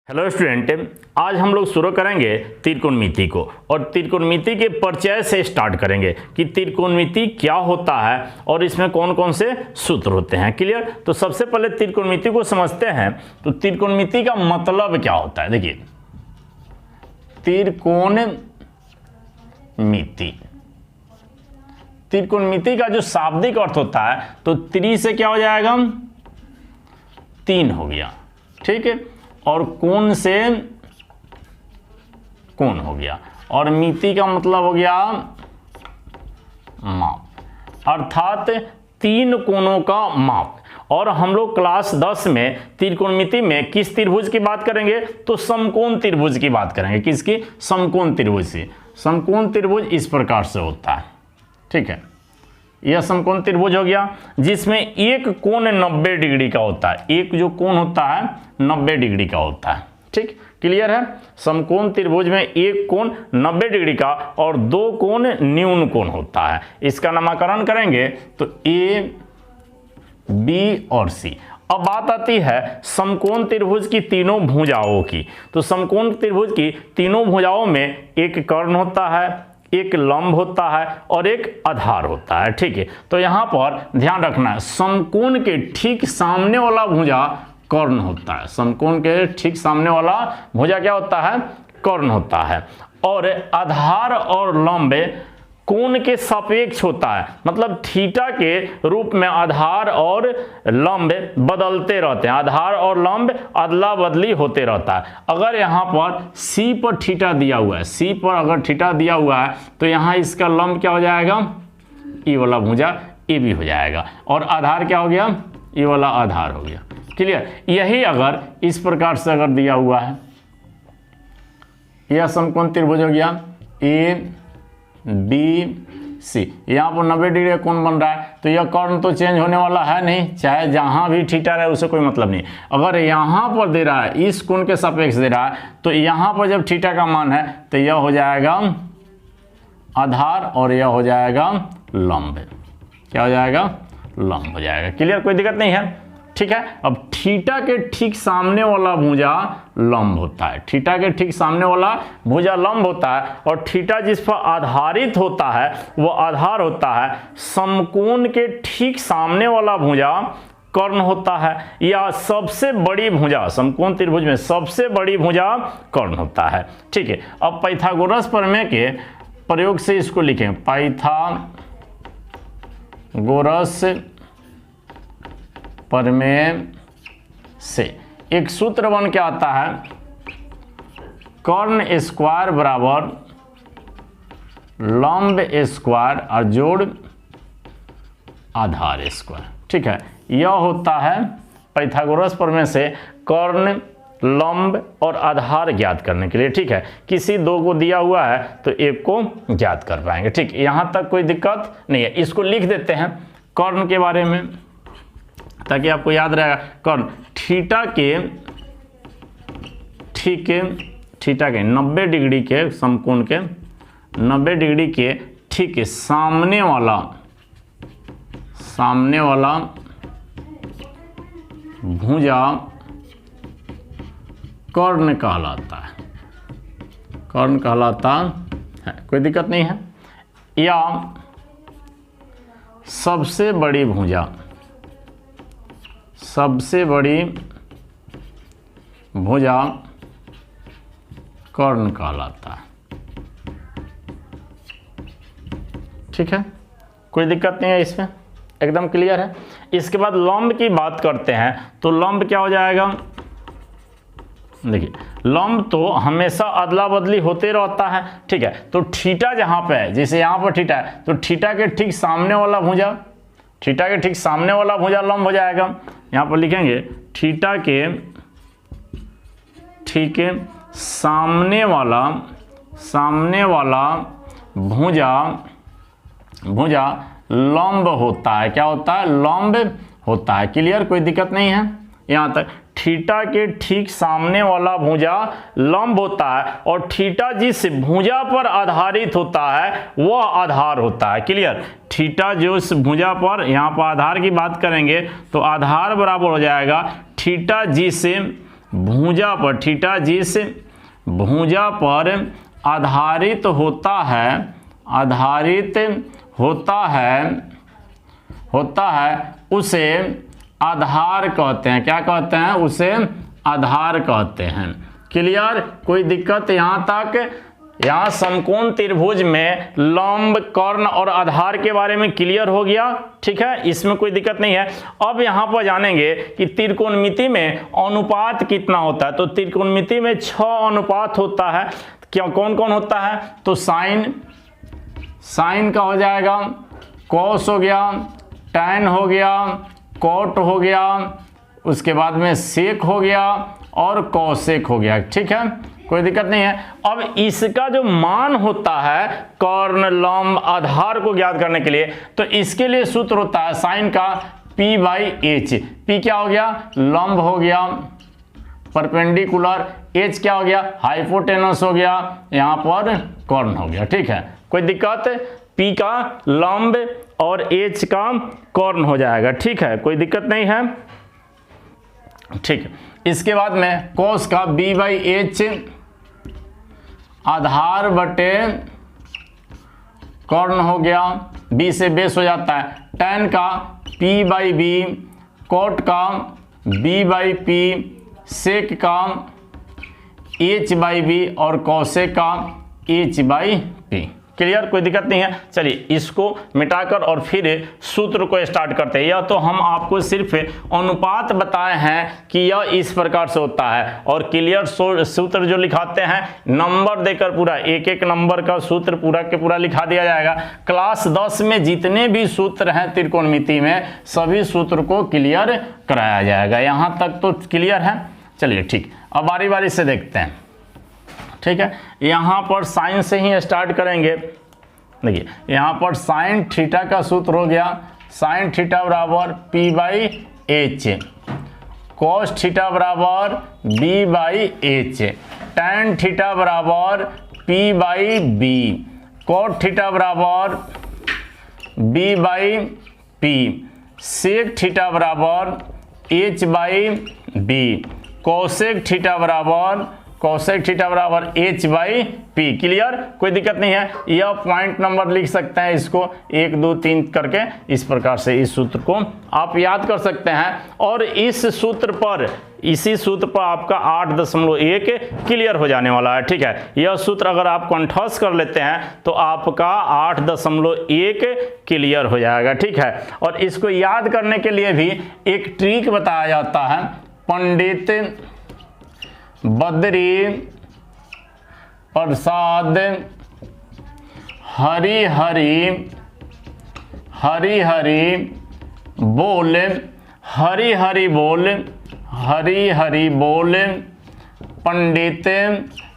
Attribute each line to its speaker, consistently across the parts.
Speaker 1: Hello student, आज हम लोग शुरू करेंगे त्रिकोणमिति को और त्रिकोणमिति के परिचय से स्टार्ट करेंगे कि त्रिकोणमिति क्या होता है और इसमें कौन कौन से सूत्र होते हैं। क्लियर? तो सबसे पहले त्रिकोणमिति को समझते हैं। तो त्रिकोणमिति का मतलब क्या होता है? देखिए, त्रिकोणमिति का जो शाब्दिक अर्थ होता है तो त्रि से क्या हो जाएगा? 3 हो गया, ठीक है, और कोण से कोण हो गया, और मिति का मतलब हो गया माप, अर्थात 3 कोणों का माप। और हम लोग क्लास 10 में त्रिकोणमिति में किस त्रिभुज की बात करेंगे? तो समकोण त्रिभुज की बात करेंगे। किसकी? समकोण त्रिभुज की। समकोण त्रिभुज इस प्रकार से होता है, ठीक है। यह समकोण त्रिभुज हो गया जिसमें एक कोण 90 डिग्री का होता है। एक जो कोण होता है 90 डिग्री का होता है, ठीक। क्लियर है? समकोण त्रिभुज में एक कोण 90 डिग्री का और 2 कोण न्यून कोण होता है। इसका नामकरण करेंगे तो ए, बी और सी। अब बात आती है समकोण त्रिभुज की तीनों भुजाओं की। तो समकोण त्रिभुज की तीनों भुजाओं में एक कर्ण होता है, एक लंब होता है और एक आधार होता है, ठीक है। तो यहां पर ध्यान रखना है, समकोण के ठीक सामने वाला भुजा कर्ण होता है। समकोण के ठीक सामने वाला भुजा क्या होता है? कर्ण होता है। और आधार और लंब कोण के सापेक्ष होता है, मतलब थीटा के रूप में आधार और लंब बदलते रहते हैं। आधार और लंब अदला बदली होते रहता है। अगर यहाँ पर सी पर थीटा दिया हुआ है, सी पर अगर थीटा दिया हुआ है तो यहाँ इसका लंब क्या हो जाएगा? ई वाला भुजा ए भी हो जाएगा। और आधार क्या हो गया? ई वाला आधार हो गया। क्लियर? यही अगर इस प्रकार से अगर दिया हुआ है, यह समकोण त्रिभुज हो गया ए, बी, सी। यहाँ पर 90 डिग्री कोण बन रहा है तो यह कर्ण तो चेंज होने वाला है नहीं, चाहे जहाँ भी थीटा रहे उसे कोई मतलब नहीं। अगर यहाँ पर दे रहा है, इस कोण के सापेक्ष दे रहा है, तो यहाँ पर जब थीटा का मान है तो यह हो जाएगा आधार और यह हो जाएगा लंब। क्या हो जाएगा? लंब हो जाएगा। क्लियर? कोई दिक्कत नहीं है, ठीक है। अब थीटा के ठीक सामने वाला भुजा लंब होता है। थीटा के ठीक सामने वाला भुजा लंब होता है और थीटा जिस पर आधारित होता है वो आधार होता है। समकोण के ठीक सामने वाला भुजा कर्ण होता है, या सबसे बड़ी भुजा, समकोण त्रिभुज में सबसे बड़ी भुजा कर्ण होता है, ठीक है। अब पाइथागोरस प्रमेय के प्रयोग से इसको लिखें। पाइथागोरस प्रमेय से एक सूत्र बन के आता है, कर्ण स्क्वायर बराबर लंब स्क्वायर और जोड़ आधार स्क्वायर, ठीक है। यह होता है पाइथागोरस प्रमेय से कर्ण, लंब और आधार ज्ञात करने के लिए, ठीक है। किसी दो को दिया हुआ है तो एक को ज्ञात कर पाएंगे, ठीक। यहां तक कोई दिक्कत नहीं है। इसको लिख देते हैं कर्ण के बारे में ताकि आपको याद रहेगा। कर्ण थीटा के 90 डिग्री के समकोण के 90 डिग्री के ठीक सामने वाला भुजा कर्ण कहलाता है। कर्ण कहलाता है, कोई दिक्कत नहीं है। या सबसे बड़ी भुजा कर्ण कहलाता है, ठीक है। कोई दिक्कत नहीं है इसमें, एकदम क्लियर है। इसके बाद लंब की बात करते हैं तो लंब क्या हो जाएगा? देखिए, लंब तो हमेशा अदला बदली होते रहता है, ठीक है। तो थीटा जहां पे है, जैसे यहां पर थीटा है तो थीटा के ठीक सामने वाला भुजा लंब हो जाएगा। यहां पर लिखेंगे थीटा के ठीक सामने वाला भुजा लंब होता है। क्या होता है? लंब होता है। क्लियर? कोई दिक्कत नहीं है यहां तक। थीटा के ठीक सामने वाला भुजा लंब होता है और थीटा जिस भुजा पर आधारित होता है वह आधार होता है। क्लियर? थीटा जो इस भुजा पर, यहाँ पर आधार की बात करेंगे तो आधार बराबर हो जाएगा थीटा जिस भुजा पर, थीटा जिस भुजा पर आधारित होता है उसे आधार कहते हैं। क्या कहते हैं? उसे आधार कहते हैं। क्लियर? कोई दिक्कत यहाँ तक? यहाँ समकोण त्रिभुज में लंब, कर्ण और आधार के बारे में क्लियर हो गया। ठीक है, इसमें कोई दिक्कत नहीं है। अब यहाँ पर जानेंगे कि त्रिकोणमिति में अनुपात कितना होता है। तो त्रिकोणमिति में 6 अनुपात होता है। क्या कौन कौन होता है? तो साइन का हो जाएगा, कॉस हो गया, टैन हो गया, कॉट हो गया, उसके बाद में सेक हो गया और कॉसेक हो गया। ठीक है, कोई दिक्कत नहीं है। अब इसका जो मान होता है कर्ण, लंब, आधार को ज्ञात करने के लिए, तो इसके लिए सूत्र होता है साइन का P/H। P क्या हो गया? लंब हो गया, परपेंडिकुलर, H क्या हो गया? हाइपोटेनस हो गया, यहाँ पर कर्ण हो गया। ठीक है, कोई दिक्कत? P का लंब और H का कर्ण हो जाएगा। ठीक है, कोई दिक्कत नहीं है। ठीक, इसके बाद में cos का B/H आधार बटे कर्ण हो गया, B से बेस हो जाता है। tan का P/B, cot का B/P, sec का H/B और cosec का H/P। क्लियर? कोई दिक्कत नहीं है। चलिए इसको मिटाकर और फिर सूत्र को स्टार्ट करते हैं। यह तो हम आपको सिर्फ अनुपात बताए हैं कि यह इस प्रकार से होता है, और क्लियर सूत्र जो लिखाते हैं नंबर देकर पूरा एक एक नंबर का सूत्र पूरा के पूरा लिखा दिया जाएगा। क्लास 10 में जितने भी सूत्र हैं त्रिकोणमिति में सभी सूत्र को क्लियर कराया जाएगा। यहाँ तक तो क्लियर है। चलिए ठीक, अब बारी बारी से देखते हैं। ठीक है, यहाँ पर साइन से ही स्टार्ट करेंगे। देखिए यहाँ पर साइन थीटा का सूत्र हो गया, साइन थीटा बराबर P/H, कॉस थीटा बराबर B/H, टैन थीटा बराबर P/B, कॉट थीटा बराबर B/P, सेक थीटा बराबर H/B, कॉसेक थीटा बराबर H/P। क्लियर? कोई दिक्कत नहीं है। यह पॉइंट नंबर लिख सकते हैं, इसको 1 2 3 करके इस प्रकार से इस सूत्र को आप याद कर सकते हैं। और इस सूत्र पर, इसी सूत्र पर आपका 8.1 क्लियर हो जाने वाला है। ठीक है, यह सूत्र अगर आप कंठस्थ कर लेते हैं तो आपका 8.1 क्लियर हो जाएगा। ठीक है, और इसको याद करने के लिए भी एक ट्रिक बताया जाता है। पंडित बद्री प्रसाद हरि हरि बोल, हरि हरि बोल, पंडित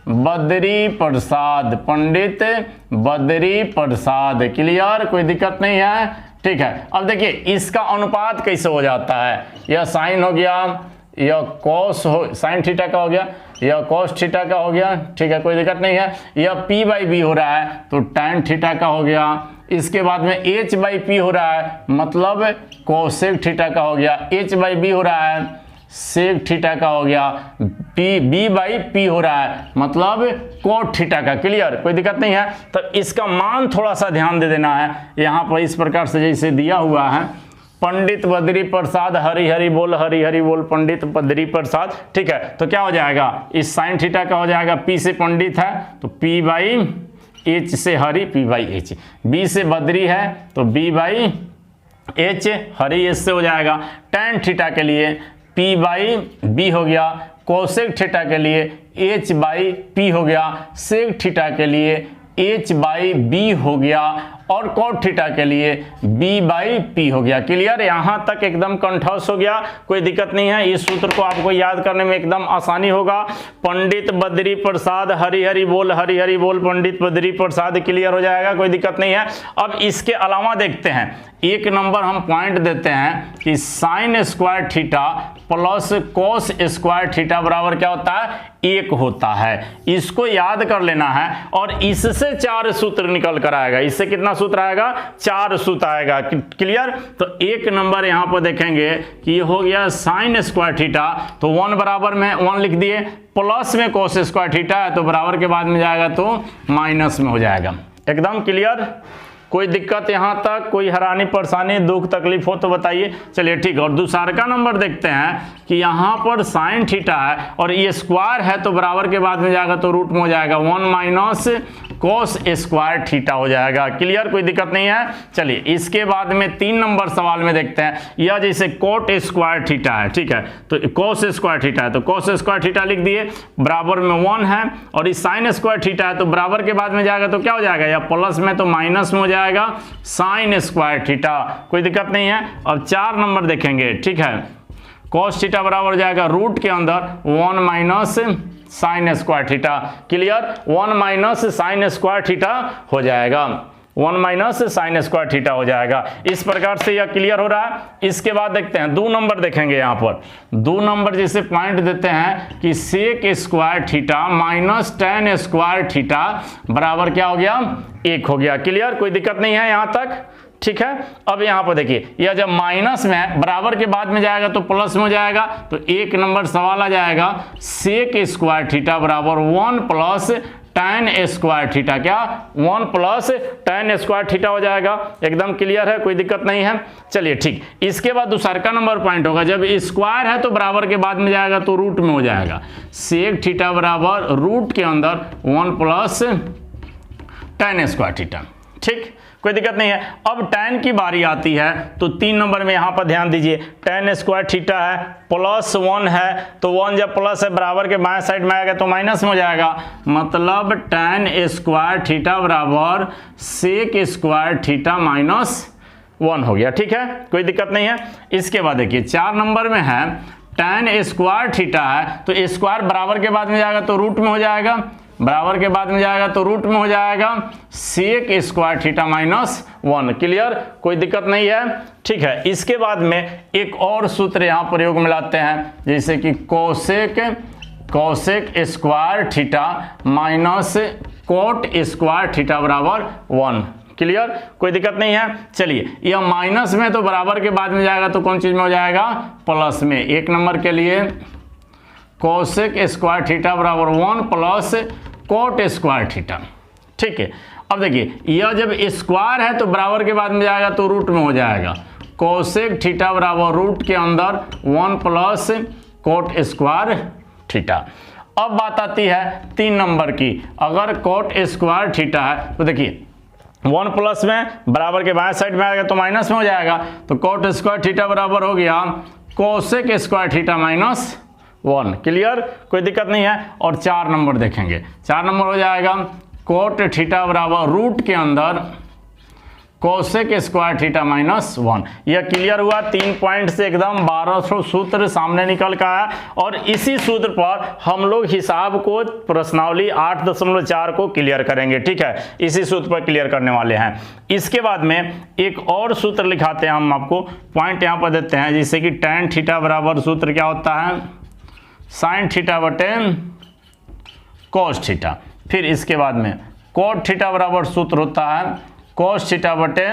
Speaker 1: बद्री प्रसाद। क्लियर? कोई दिक्कत नहीं है। ठीक है, अब देखिए इसका अनुपात कैसे हो जाता है। यह साइन हो गया, यह कॉस हो, साइन थीटा का हो गया, यह कॉस थीटा का हो गया। ठीक है, कोई दिक्कत नहीं है। यह P/B हो रहा है तो टैन थीटा का हो गया। इसके बाद में H/P हो रहा है मतलब कोसेक थीटा का हो गया। H/B हो रहा है सेक थीटा का हो गया। B/P हो रहा है मतलब कोट थीटा का। क्लियर? कोई दिक्कत नहीं है। तो इसका मान थोड़ा सा ध्यान दे देना है। यहाँ पर इस प्रकार से जैसे दिया हुआ है, पंडित बद्री प्रसाद हरि हरि बोल पंडित बद्री प्रसाद। ठीक है, तो क्या हो जाएगा? इस साइन थीटा का हो जाएगा, P से पंडित है तो P/H से हरि, P/H, B से बद्री है तो B/H, हरि H से हो जाएगा। टैन थीटा के लिए P/B हो गया, कोसेक थीटा के लिए H/P हो गया, सेक थीटा के लिए H/B हो गया और कॉट थीटा के लिए B/P हो गया। क्लियर? यहाँ तक एकदम कंठस्थ हो गया, कोई दिक्कत नहीं है। इस सूत्र को आपको याद करने में एकदम आसानी होगा। पंडित बद्री प्रसाद हरि हरि बोल पंडित बद्री प्रसाद। क्लियर हो जाएगा, कोई दिक्कत नहीं है। अब इसके अलावा देखते हैं, एक नंबर हम पॉइंट देते हैं कि sine square theta plus cos square theta बराबर क्या होता है? 1 होता है। इसको याद कर लेना है और इससे 4 सूत्र निकल कर आएगा। इससे कितना सूत्र आएगा, 4 सूत्र आएगा। क्लियर? तो 1 नंबर यहाँ पर देखेंगे कि ये हो गया साइन स्क्वायर थीटा, तो 1 बराबर में 1 लिख दिए, प्लस में कोस स्क्वायर थीटा है तो बराबर के बाद में जाएगा तो माइनस में हो जाएगा। एकदम क्लियर? कोई दिक्कत यहाँ तक, कोई हैरानी परेशानी दुख तकलीफ हो तो बताइए। चलिए ठीक है। और दूसरा का नंबर देखते हैं कि यहाँ पर साइन थीटा है और ये स्क्वायर है तो बराबर के बाद में जाएगा तो रूट में हो जाएगा 1 माइनस कोस स्क्वायर थीटा हो जाएगा। क्लियर? कोई दिक्कत नहीं है। चलिए इसके बाद में 3 नंबर सवाल में देखते हैं, यह जैसे कोट स्क्वायर थीटा है, ठीक है, तो कोस स्क्वायर थीटा है तो कोस स्क्वायर थीटा लिख दिए, बराबर में 1 है, और इस साइन स्क्वायर थीटा है तो बराबर के बाद में जाएगा तो क्या हो जाएगा, या प्लस में तो माइनस में हो जाएगा साइन स्क्वायर थीटा। कोई दिक्कत नहीं है। अब 4 नंबर देखेंगे, ठीक है, कोस थीटा बराबर हो जाएगा रूट के अंदर 1 minus sine square theta. Clear? 1 minus sine square theta हो जाएगा, 1 माइनस साइन स्क्वायर थीटा हो जाएगा। इस प्रकार से यह क्लियर हो रहा है। इसके बाद देखते हैं 2 नंबर देखेंगे। यहाँ पर 2 नंबर जैसे पॉइंट देते हैं कि sec square theta minus ten square theta बराबर क्या हो गया, 1 हो गया। क्लियर? कोई दिक्कत नहीं है यहाँ तक, ठीक है। अब यहाँ पर देखिए, यह जब माइनस में है बराबर के बाद में जाएगा तो प्लस में हो जाएगा, तो 1 नंबर सवाल आ जाएगा सेक स्क्वायर थीटा बराबर 1 प्लस tan स्क्वायर थीटा, क्या 1 प्लस tan स्क्वायर थीटा हो जाएगा। एकदम क्लियर है, कोई दिक्कत नहीं है। चलिए ठीक। इसके बाद दूसरा का नंबर पॉइंट होगा, जब स्क्वायर है तो बराबर के बाद में जाएगा तो रूट में हो जाएगा, सेक थीटा बराबर रूट के अंदर 1 प्लस tan स्क्वायर थीटा। ठीक, कोई दिक्कत नहीं है। अब tan की बारी आती है तो 3 नंबर में यहाँ पर ध्यान दीजिए, tan स्क्वायर थीटा है प्लस 1 है, तो 1 जब प्लस है बराबर के बाएं साइड में आएगा तो माइनस में हो जाएगा, मतलब tan स्क्वायर थीटा बराबर सेक स्क्वायर थीटा माइनस 1 हो गया। ठीक है, कोई दिक्कत नहीं है। इसके बाद देखिए 4 नंबर में है tan स्क्वायर थीटा है, तो स्क्वायर बराबर के बाद में जाएगा तो रूट में हो जाएगा, बराबर के बाद में जाएगा तो रूट में हो जाएगा sec square theta minus 1। Clear? कोई दिक्कत नहीं है। ठीक है। इसके बाद में एक और सूत्र यहाँ प्रयोग में लाते हैं, जैसे कि cosec square theta minus cot square theta बराबर 1। क्लियर? कोई दिक्कत नहीं है। चलिए, यह माइनस में तो बराबर के बाद में जाएगा तो कौन चीज में हो जाएगा, प्लस में। 1 नंबर के लिए कोसेक स्क्वायर थीटा बराबर 1 प्लस कोट स्क्वायर थीटा। ठीक है। अब देखिए, यह जब स्क्वायर है तो बराबर के बाद में जाएगा तो रूट में हो जाएगा, कोसेक थीटा बराबर रूट के अंदर 1 प्लस कोट स्क्वायर थीटा। अब बात आती है 3 नंबर की, अगर कोट स्क्वायर थीटा है तो देखिए 1 प्लस में बराबर के बाएं साइड में आएगा तो माइनस में हो जाएगा, तो कोट स्क्वायर थीटा बराबर हो गया cosec square theta minus 1। Clear? कोई दिक्कत नहीं है। और 4 नंबर देखेंगे, 4 नंबर हो जाएगा कोट थीटा बराबर रूट के अंदर कोसेक स्क्वायर थीटा माइनस 1। यह क्लियर हुआ। 3 पॉइंट से एकदम 1200 सूत्र सामने निकल का है, और इसी सूत्र पर हम लोग हिसाब को प्रश्नावली 8.4 को क्लियर करेंगे। ठीक है, इसी सूत्र पर क्लियर करने वाले हैं। इसके बाद में एक और सूत्र लिखाते हैं, हम आपको पॉइंट यहाँ पर देते हैं, जैसे कि tan थीटा बराबर सूत्र क्या होता है, साइन थीटा बटे कोस थीटा। फिर इसके बाद में कोट थीटा बराबर सूत्र होता है कोस थीटा बटे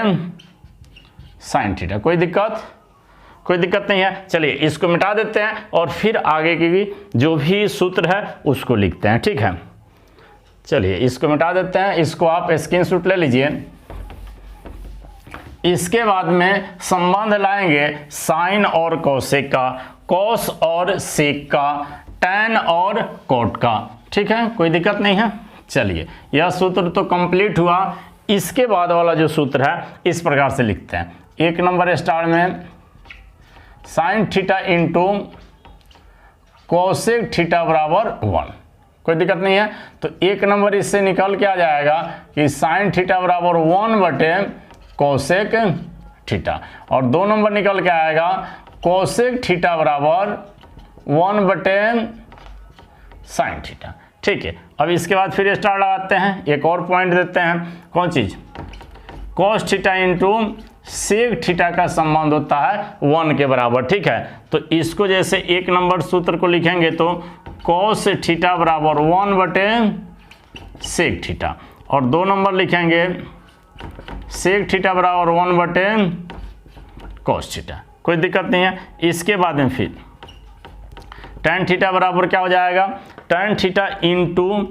Speaker 1: साइन थीटा। कोई दिक्कत नहीं है। चलिए इसको मिटा देते हैं और फिर आगे की जो भी सूत्र है उसको लिखते हैं। ठीक है, चलिए इसको मिटा देते हैं, इसको आप स्क्रीनशॉट ले लीजिए। इसके बाद में संबंध लाएंगे साइन और कोसेक का, कोस और सेक का, टैन और कोट का। ठीक है, कोई दिक्कत नहीं है। चलिए, यह सूत्र तो कंप्लीट हुआ। इसके बाद वाला जो सूत्र है इस प्रकार से लिखते हैं, 1 नंबर स्टार में sine theta into cosec theta बराबर 1। कोई दिक्कत नहीं है। तो 1 नंबर इससे निकल के आ जाएगा कि साइन थीटा बराबर 1 बटे कोसेक थीटा, और 2 नंबर निकल के आएगा कोसेक थीटा बराबर 1 बटे साइन थीटा। ठीक है, अब इसके बाद फिर स्टार लगाते हैं, एक और पॉइंट देते हैं, कौन चीज, cos theta into sec theta का संबंध होता है 1 के बराबर। ठीक है, तो इसको जैसे 1 नंबर सूत्र को लिखेंगे तो कोस थीटा बराबर 1 बटे सेक थीटा, और 2 नंबर लिखेंगे सेक थीटा बराबर 1 बटे कॉस थीटा, कोई दिक्कत नहीं है। इसके बाद में फिर tan थीटा बराबर क्या हो जाएगा, tan theta into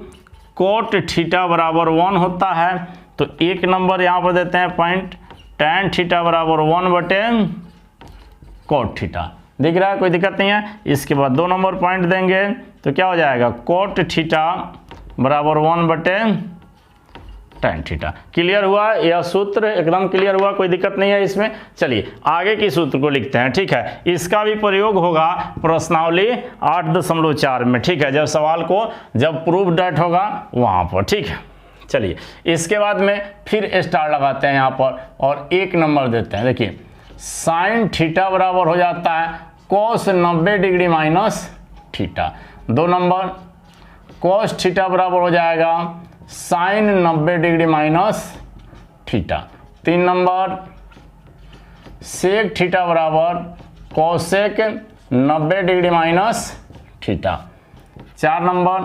Speaker 1: coat theta बराबर 1 होता है। तो एक नंबर यहाँ पर देते हैं पॉइंट, tan थीटा बराबर 1 बटे कोट थीटा, दिख रहा है, कोई दिक्कत नहीं है। इसके बाद 2 नंबर पॉइंट देंगे तो क्या हो जाएगा, कोट थीटा बराबर 1 बटे tan थीटा। क्लियर हुआ, यह सूत्र एकदम क्लियर हुआ, कोई दिक्कत नहीं है इसमें। चलिए आगे की सूत्र को लिखते हैं, ठीक है। इसका भी प्रयोग होगा प्रश्नावली 8.4 में, ठीक है, जब सवाल को जब प्रूफ डेट होगा वहाँ पर, ठीक है। चलिए इसके बाद में फिर स्टार लगाते हैं यहाँ पर और 1 नंबर देते हैं। देखिए साइन थीटा बराबर हो जाता है cos 90 degree minus theta. 2 number cos theta बराबर हो जाएगा sine 90 degree minus theta. 3 number sec theta बराबर cosec 90 degree minus theta. 4 number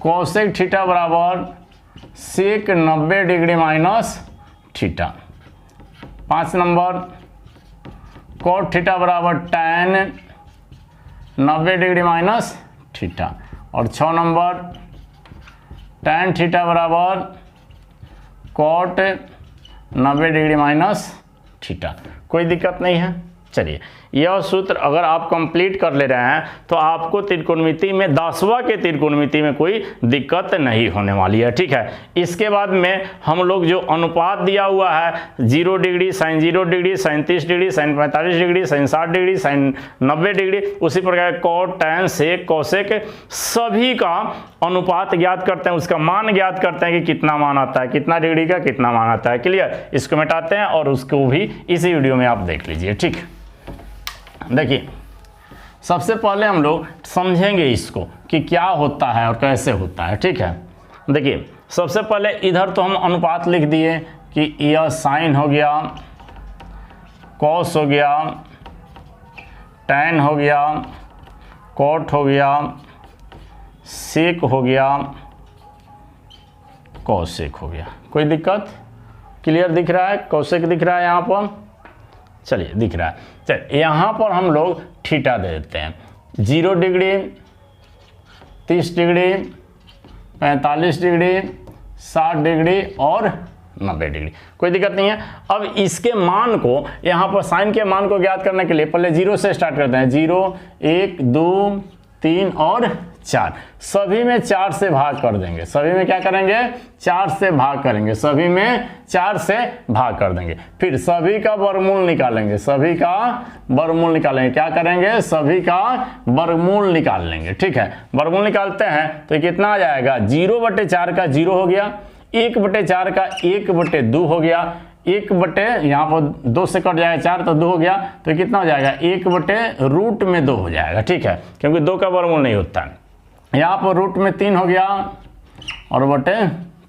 Speaker 1: cosec theta बराबर sec 90 degree minus theta. 5 number cot theta बराबर tan 90 डिग्री माइनस थीटा। और 6 number tan theta बराबर cot 90 degree minus theta, कोई दिक्कत नहीं है। चलिए यह सूत्र अगर आप कंप्लीट कर ले रहे हैं तो आपको त्रिकोणमिति में 10वां के त्रिकोणमिति में कोई दिक्कत नहीं होने वाली है, ठीक है। इसके बाद में हम लोग जो अनुपात दिया हुआ है 0 degree, sine 0 degree, sine 30 degree, sine 45 degree, sine 60 degree, sine 90 degree, उसी प्रकार कोट, टैन, सेक, कोसेक सभी का अनुपात ज्ञात करते हैं, उसका मान ज्ञात करते हैं कि कितना मान आता है, कितना डिग्री का कितना मान आता है। क्लियर, इसको मिटाते हैं और उसको भी इसी वीडियो में आप देख लीजिए, ठीक है। देखिए सबसे पहले हम लोग समझेंगे इसको कि क्या होता है और कैसे होता है, ठीक है। देखिए सबसे पहले इधर तो हम अनुपात लिख दिए कि यह साइन हो गया, कॉस हो गया, टैन हो गया, कोट हो गया, सेक हो गया, कोसेक हो गया, कोई दिक्कत। क्लियर दिख रहा है, कोसेक दिख रहा है यहाँ पर, चलिए दिख रहा है। चलिए यहाँ पर हम लोग थीटा दे देते हैं 0 डिग्री, 30 डिग्री, 45 डिग्री, 60 डिग्री और 90 डिग्री, कोई दिक्कत नहीं है। अब इसके मान को यहाँ पर साइन के मान को ज्ञात करने के लिए पहले 0 से स्टार्ट करते हैं। 0, 1, 2, 3 और 4, सभी में 4 से भाग कर देंगे। सभी में क्या करेंगे, 4 से भाग करेंगे, सभी में 4 से भाग कर देंगे। फिर सभी का वर्गमूल निकालेंगे, सभी का वर्गमूल निकालेंगे। क्या करेंगे, सभी का वर्गमूल निकाल लेंगे, ठीक है। वर्गमूल निकालते हैं तो कितना आ जाएगा, 0/4 का 0 हो गया, 1/4 का 1/2 हो गया, 1 बटे यहाँ पर 2 से कट जाएगा 4 तो 2 हो गया, तो कितना हो जाएगा 1/√2 हो जाएगा, ठीक है, क्योंकि 2 का वर्गमूल नहीं होता है। यहाँ पर रूट में 3 हो गया और बटे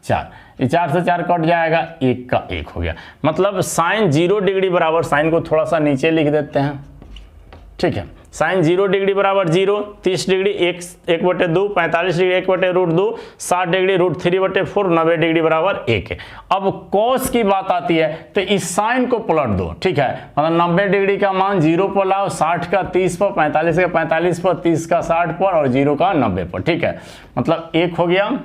Speaker 1: 4, ये 4 से 4 कट जाएगा, 1 का 1 हो गया। मतलब साइन 0 डिग्री बराबर, साइन को थोड़ा सा नीचे लिख देते हैं, ठीक है। साइन 0 डिग्री बराबर 0, 30 डिग्री 1/2, 45 डिग्री 1/√2, 60 डिग्री √3/4, 90 डिग्री बराबर 1 है। अब कॉस की बात आती है तो इस साइन को पलट दो, ठीक है। मतलब 90 डिग्री का मान 0 पर लाओ, 60 का 30 पर, 45 का 45 पर, 30 का 60 पर और 0 का 90 पर, ठीक है। मतलब 1 हो गया।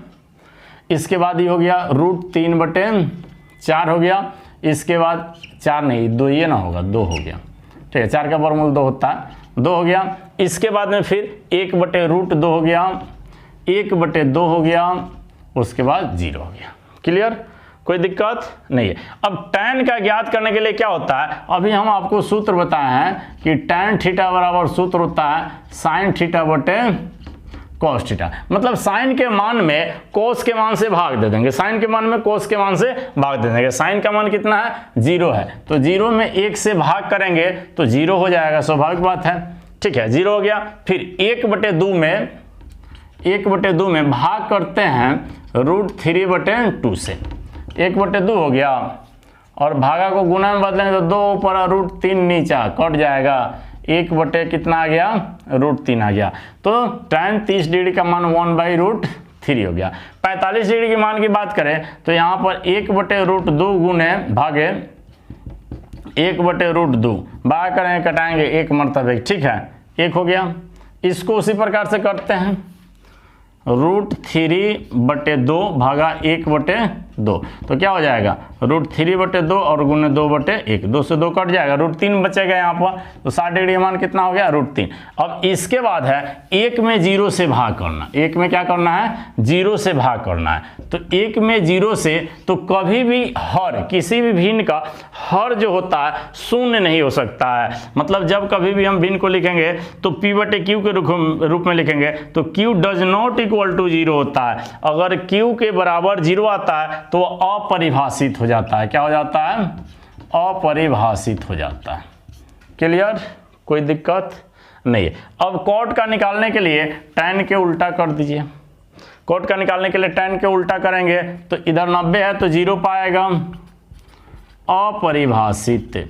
Speaker 1: इसके बाद ये हो गया √3/4 हो गया। इसके बाद 4 नहीं 2 ये ना होगा, 2 हो गया, ठीक है। 4 का वर्गमूल 2 होता है, 2 हो गया। इसके बाद में फिर 1/√2 हो गया, 1/2 हो गया, उसके बाद 0 हो गया। क्लियर, कोई दिक्कत नहीं है। अब tan का ज्ञात करने के लिए क्या होता है, अभी हम आपको सूत्र बताए हैं कि tan थीटा बराबर सूत्र होता है साइन थीटा बटे कॉस थीटा। मतलब साइन के मान में कोस के मान से भाग दे देंगे, साइन के मान में कोस के मान से भाग दे देंगे। साइन का मान कितना है, 0 है, तो 0 में 1 से भाग करेंगे तो 0 हो जाएगा, स्वाभाविक बात है, ठीक है। 0 हो गया। फिर 1/2 में भाग करते हैं √3/2 से, 1/2 हो गया और भागा को गुना में बदलेंगे तो 2 ऊपर √3 नीचा कट जाएगा, 1 कितना आ गया, √3 आ गया। तो tan 30 डिग्री का मान 1/√3 3 हो गया। 45 डिग्री के मान की बात करें तो यहाँ पर 1/√2 गुने भागे 1/√2 भाग करेंगे, कटाएंगे 1 मरतबे, ठीक है, 1 हो गया। इसको उसी प्रकार से करते हैं, √3/2 भागा 1/2, तो क्या हो जाएगा √3/2 और गुने 2/1, 2 से 2 कट जाएगा, √3 बचेगा यहाँ पर, तो 60 डिग्री मान कितना हो गया √3। अब इसके बाद है 1 में 0 से भाग करना, 1 में क्या करना है 0 से भाग करना है। तो 1 में 0 से तो कभी भी हर किसी भी भिन्न का हर जो होता है शून्य नहीं हो सकता है, मतलब जब कभी भी हम भिन्न को लिखेंगे तो P/Q के रूप में लिखेंगे, तो Q does not equal to 0 होता है। अगर Q के बराबर 0 आता है तो अपरिभाषित हो जाता है, क्या हो जाता है अपरिभाषित हो जाता है। क्लियर, कोई दिक्कत नहीं है। अब कॉट का निकालने के लिए tan के उल्टा कर दीजिए, कॉट का निकालने के लिए tan के उल्टा करेंगे तो इधर 90 है तो 0 पाएगा, अपरिभाषित,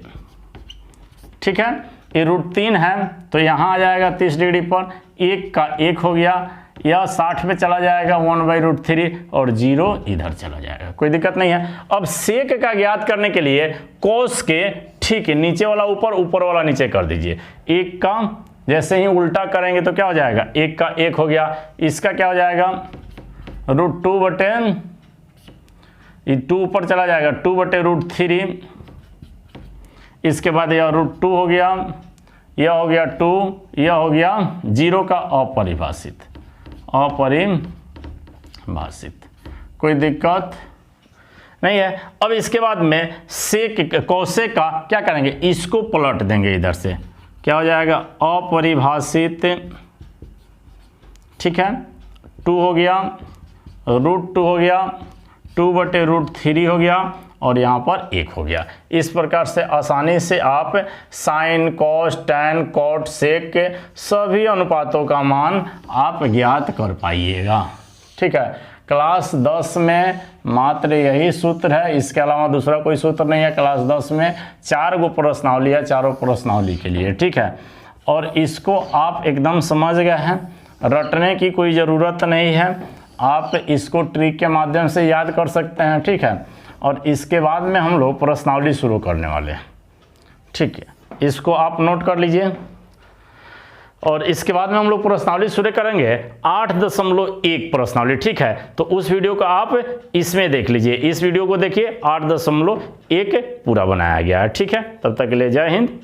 Speaker 1: ठीक है। ये √3 है तो यहाँ आ जाएगा 30 डिग्री पर, 1 का 1 हो गया, यह 60 पे चला जाएगा 1/√3 और 0 इधर चला जाएगा, कोई दिक्कत नहीं है। अब सेक का ज्ञात करने के लिए कोस के ठीक है नीचे वाला ऊपर, ऊपर वाला नीचे कर दीजिए। 1 का जैसे ही उल्टा करेंगे तो क्या हो जाएगा 1 का 1 हो गया, इसका क्या हो जाएगा √2 ये 2 ऊपर चला जाएगा 2/√3, इसके बाद यह √2 हो गया, यह हो गया 2, यह हो गया 0 का अपरिभाषित, अपरिभाषित, कोई दिक्कत नहीं है। अब इसके बाद में सेक कोसेक का क्या करेंगे, इसको पलट देंगे, इधर से क्या हो जाएगा अपरिभाषित, ठीक है, 2 हो गया, √2 हो गया, 2/√3 हो गया और यहाँ पर 1 हो गया। इस प्रकार से आसानी से आप साइन, कॉस, टैन, कॉट, सेक के सभी अनुपातों का मान आप ज्ञात कर पाइएगा, ठीक है। क्लास 10 में मात्र यही सूत्र है, इसके अलावा दूसरा कोई सूत्र नहीं है। क्लास 10 में 4 गो प्रश्नावली है, चारों प्रश्नावली के लिए, ठीक है। और इसको आप एकदम समझ गए हैं, रटने की कोई ज़रूरत नहीं है, आप इसको ट्रिक के माध्यम से याद कर सकते हैं, ठीक है। और इसके बाद में हम लोग प्रश्नावली शुरू करने वाले हैं, ठीक है, इसको आप नोट कर लीजिए। और इसके बाद में हम लोग प्रश्नावली शुरू करेंगे 8.1 प्रश्नावली, ठीक है। तो उस वीडियो को आप इसमें देख लीजिए, इस वीडियो को देखिए, 8.1 पूरा बनाया गया है, ठीक है। तब तक के लिए जय हिंद, जय।